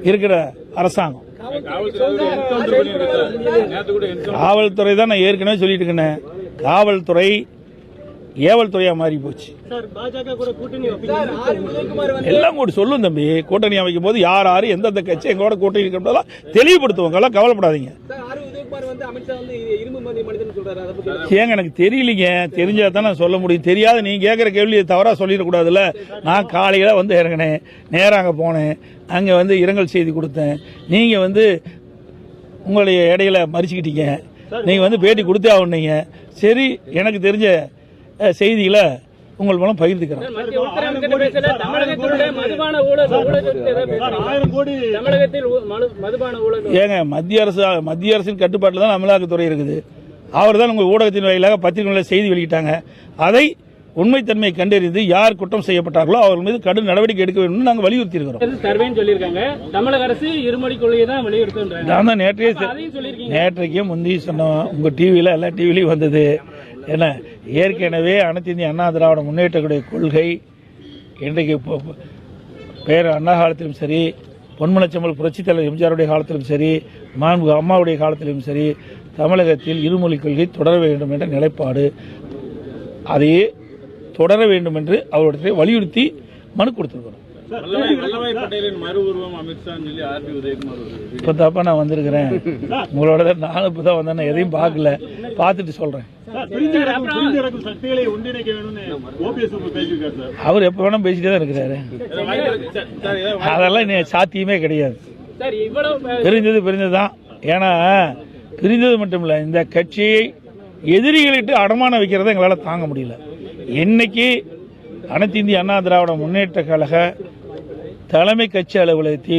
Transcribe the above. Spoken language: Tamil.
இருக்கிற அரசாங்கம். காவல்துறை தான் நான் ஏற்கனவே சொல்லிட்டு இருக்கேன். காவல்துறை ஏவல் துறையா மாறி போச்சு. எல்லாம் கூட சொல்லும் தம்பி. கூட்டணி அமைக்கும் போது யார் யாரு எந்தெந்த கட்சி எங்களோட கூட்டணி இருக்கிறதெல்லாம் தெளிவுபடுத்துவாங்க. எல்லாம் கவலைப்படாதீங்க. ஏங்க எனக்கு தெரியலீங்க. தெரிஞ்சா தான் நான் சொல்ல முடியும். தெரியாத நீங்க கேட்கிற கேள்வி தவறா சொல்லிடக்கூடாதுல்ல. நான் காலையில வந்து இறங்கினேன், நேரம் அங்கே போனேன், அங்கே வந்து இரங்கல் செய்தி கொடுத்தேன். நீங்க வந்து உங்களுடைய இடையில மறிச்சுக்கிட்டீங்க. நீங்க வந்து பேட்டி கொடுத்தே ஆகணுங்க. சரி, எனக்கு தெரிஞ்ச செய்திகளை உங்கள் மூலம் பகிர்ந்துக்கிறேன். ஏங்க மத்திய அரசின் கட்டுப்பாட்டில் தான் அமலாக்கத்துறை இருக்குது. அவர் தான் உங்கள் ஊடகத்தின் வாயிலாக பத்திரிகைகளில் செய்தி வெளியிட்டாங்க. அதை உண்மைத்தன்மையை கண்டறிந்து யார் குற்றம் செய்யப்பட்டார்களோ அவர்கள் மீது கடும் நடவடிக்கை எடுக்க வேண்டும் நாங்கள் வலியுறுத்தி இருக்கிறோம். தமிழக அரசு இருமொழி கொள்கையை தான் வலியுறுத்தும். நான் தான் நேற்றைக்கே முந்தி சொன்னோம். உங்க டிவியில எல்லா டிவிலையும் வந்தது. என்ன ஏற்கனவே அனைத்து இந்திய அண்ணா திராவிட முன்னேற்றக்கூடிய கொள்கை இன்றைக்கு பேர் அண்ணா காலத்திலும் சரி, பொன்மனச்செம்மல் புரட்சித் தலைவர் எம்ஜிஆருடைய காலத்திலும் சரி, மாண்புமிகு அம்மாவுடைய காலத்திலும் சரி, தமிழகத்தில் இருமொழி கொள்கை தொடர வேண்டும் என்ற நிலைப்பாடு. அதையே தொடர வேண்டும் என்று அவருடைய வலியுறுத்தி மனு கொடுத்திருக்கிறோம். இப்ப தப்பா நான் வந்திருக்கிறேன். உங்களோட நானும் இப்பதான் வந்தேன். எதையும் பார்க்கல, பார்த்துட்டு சொல்றேன். அவர் எப்ப வேணா பேசிட்டே தான் இருக்கிறாரு. அதெல்லாம் சாத்தியமே கிடையாது. பிரிந்ததுதான். ஏன்னா பிரிந்தது மட்டும் இல்ல, இந்த கட்சியை எதிரிகளிட்டு அடமானம் வைக்கிறத எங்களால் தாங்க முடியல. இன்னைக்கு அனைத்து இந்திய அண்ணா திராவிட முன்னேற்ற கழக தலைமை கட்சி அலுவலகத்தில்